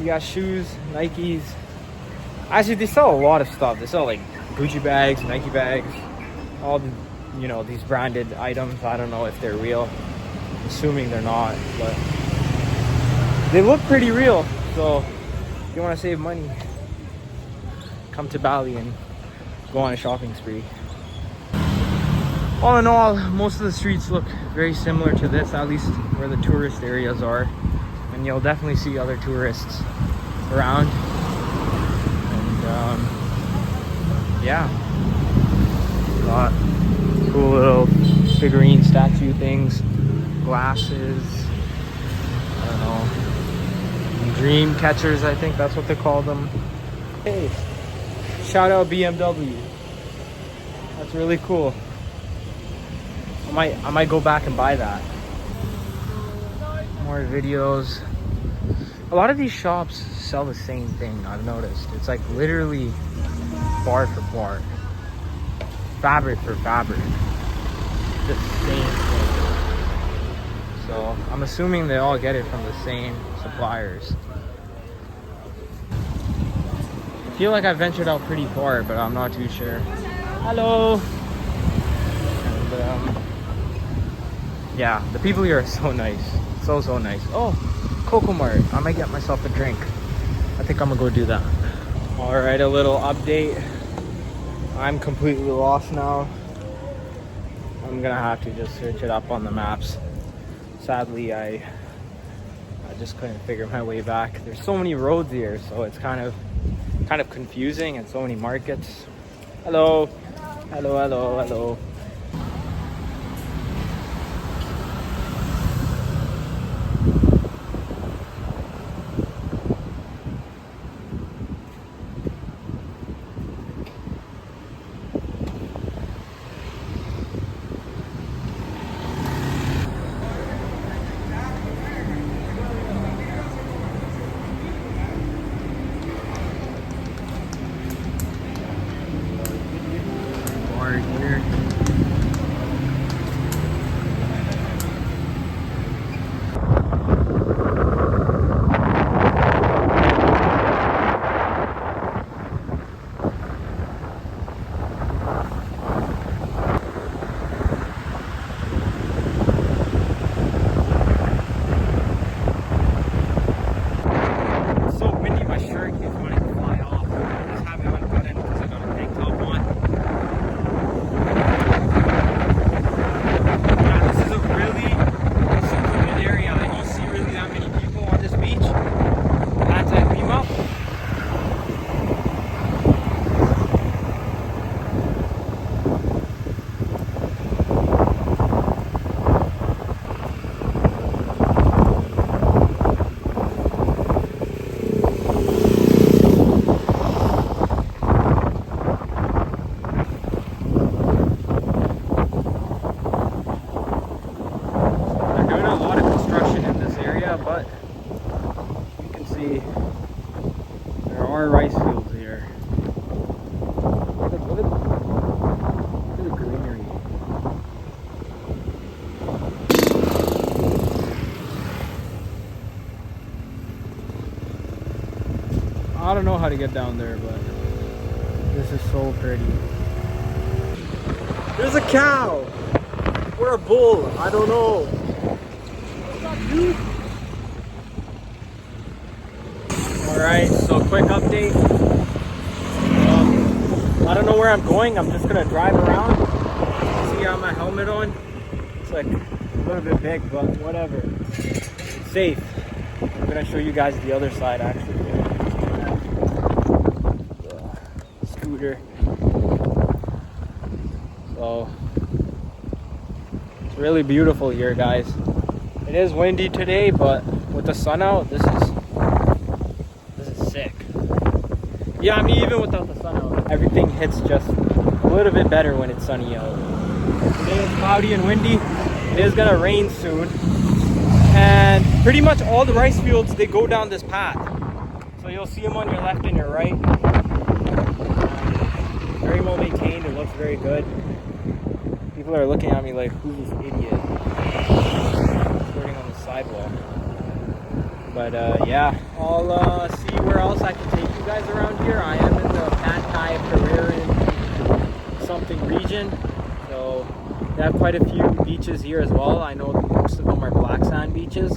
You got shoes, Nikes. Actually, they sell a lot of stuff. They sell like Gucci bags, Nike bags, all the, you know, these branded items. I don't know if they're real. I'm assuming they're not, but they look pretty real. So if you want to save money, come to Bali and go on a shopping spree. All in all, most of the streets look very similar to this, at least where the tourist areas are. And you'll definitely see other tourists around. And yeah, got cool little figurine statue things, glasses, I don't know, dream catchers, I think that's what they call them. Hey, shout out BMW. That's really cool. I might go back and buy that. More videos. A lot of these shops sell the same thing, I've noticed. It's like literally bar for bar, fabric for fabric, the same thing. So I'm assuming they all get it from the same suppliers. I feel like I ventured out pretty far, but I'm not too sure. Hello. And yeah, the people here are so nice. So nice. Oh, Coco Mart. I might get myself a drink. I think I'm gonna go do that. All right, a little update. I'm completely lost now. I'm gonna have to just search it up on the maps. Sadly, I just couldn't figure my way back. There's so many roads here, so it's kind of confusing, and so many markets. Hello. Hello. Here. It's so windy, my shirt keeps wanting to fly off. I just have it unbuttoned because I got a tank top on. Pantai, Lima. They're doing a lot of construction in this area, but you can see there are rice fields here. Look at the greenery. I don't know how to get down there, but this is so pretty. There's a cow or a bull, I don't know. What's up, dude? Alright, so quick update. I don't know where I'm going. I'm just gonna drive around. See, I have my helmet on. It's like a little bit big, but whatever. It's safe. I'm gonna show you guys the other side actually. The scooter. So it's really beautiful here, guys. It is windy today, but with the sun out, this is sick. Yeah, I mean, even without the sun out, everything hits just a little bit better when it's sunny out. Today is cloudy and windy. It is gonna rain soon. And pretty much all the rice fields, they go down this path. So you'll see them on your left and your right. Very well maintained, it looks very good. People are looking at me like, who's this idiot? Recording on the sidewalk. But yeah, I'll see where else I can take you guys around here. I am in the Pantai Pererenan something region, so they have quite a few beaches here as well. I know most of them are black sand beaches.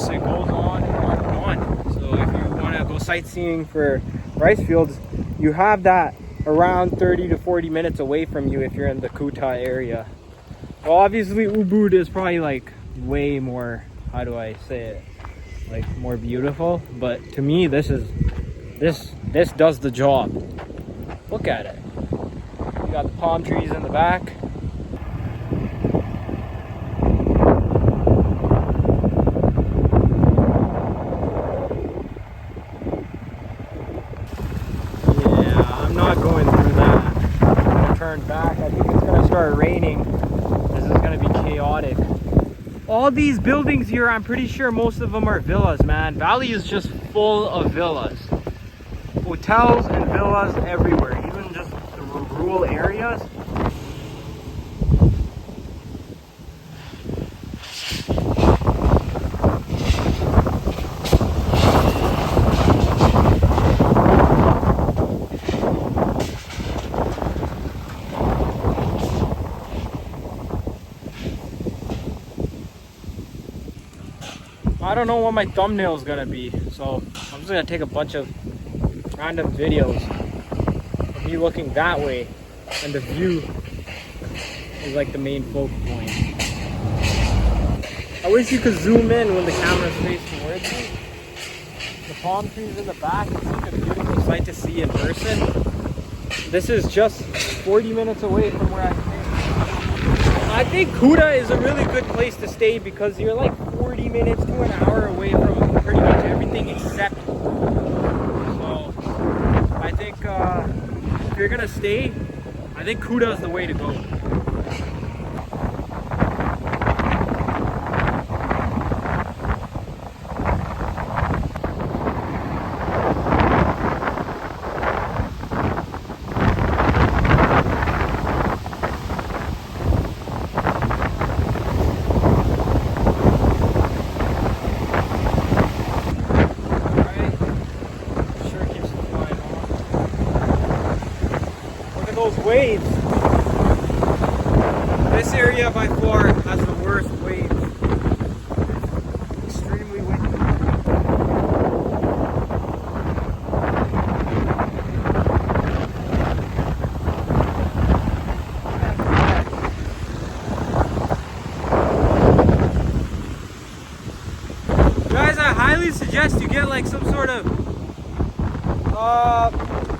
It goes on and on and on. So if you want to go sightseeing for rice fields, you have that around 30 to 40 minutes away from you if you're in the Kuta area. Well, obviously Ubud is probably like way more, how do I say it, like more beautiful, but to me this does the job. Look at it. You got the palm trees in the back. Not going through that. I'm gonna turn back. I think it's gonna start raining. This is gonna be chaotic. All these buildings here, I'm pretty sure most of them are villas, man. Bali is just full of villas. Hotels and villas everywhere, even just the rural areas. I don't know what my thumbnail is gonna be, so I'm just gonna take a bunch of random videos of me looking that way, and the view is like the main focal point. I wish you could zoom in when the camera's facing towards me. The palm trees in the back, it's such a beautiful sight to see in person. This is just 40 minutes away from where I stay. I think Kuta is a really good place to stay because you're like 40 minutes to an hour away from pretty much everything except. So I think if you're gonna stay, I think Kuta is the way to go. Those waves. This area by far has the worst waves. Extremely windy. Guys, I highly suggest you get like some sort of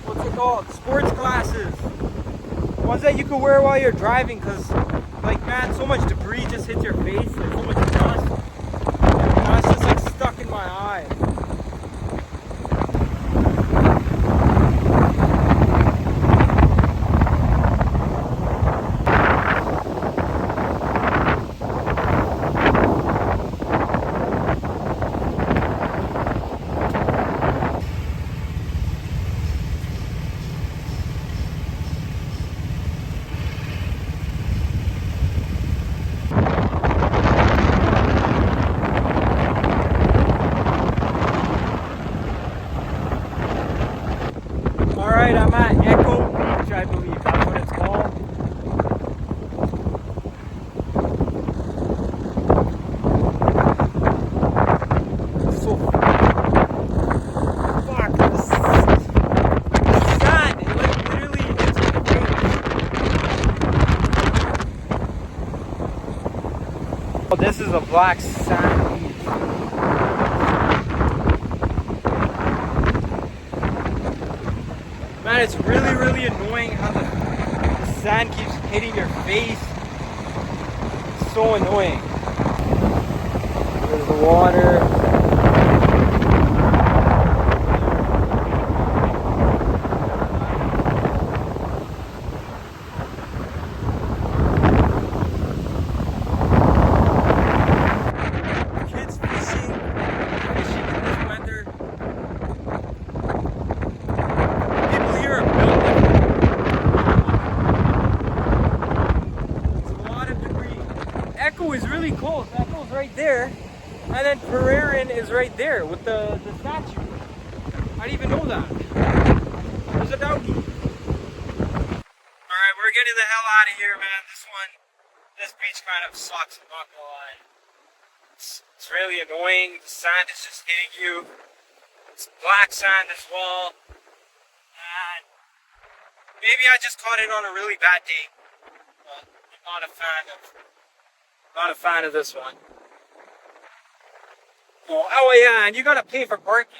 what's it called? Sports glasses. Ones that you can wear while you're driving, because like man, so much debris just hits your face, there's so much dust. And it's just like stuck in my eye. Alright, I'm at Echo Beach, I believe that's what it's called. It's so fuck, the sand, it like literally hits my face. Oh, this is a black sand beach. Man, it's really annoying how the sand keeps hitting your face. It's so annoying. There's the water. Kids fishing in this weather. And Pererenan is right there with the statue. I didn't even know that. There's a doggy. Alright, we're getting the hell out of here, man. This beach kind of sucks, I'm not gonna lie. It's really annoying. The sand is just hitting you. It's black sand as well. And maybe I just caught it on a really bad day. But I'm not a fan of this one. Oh yeah, and you gotta pay for parking.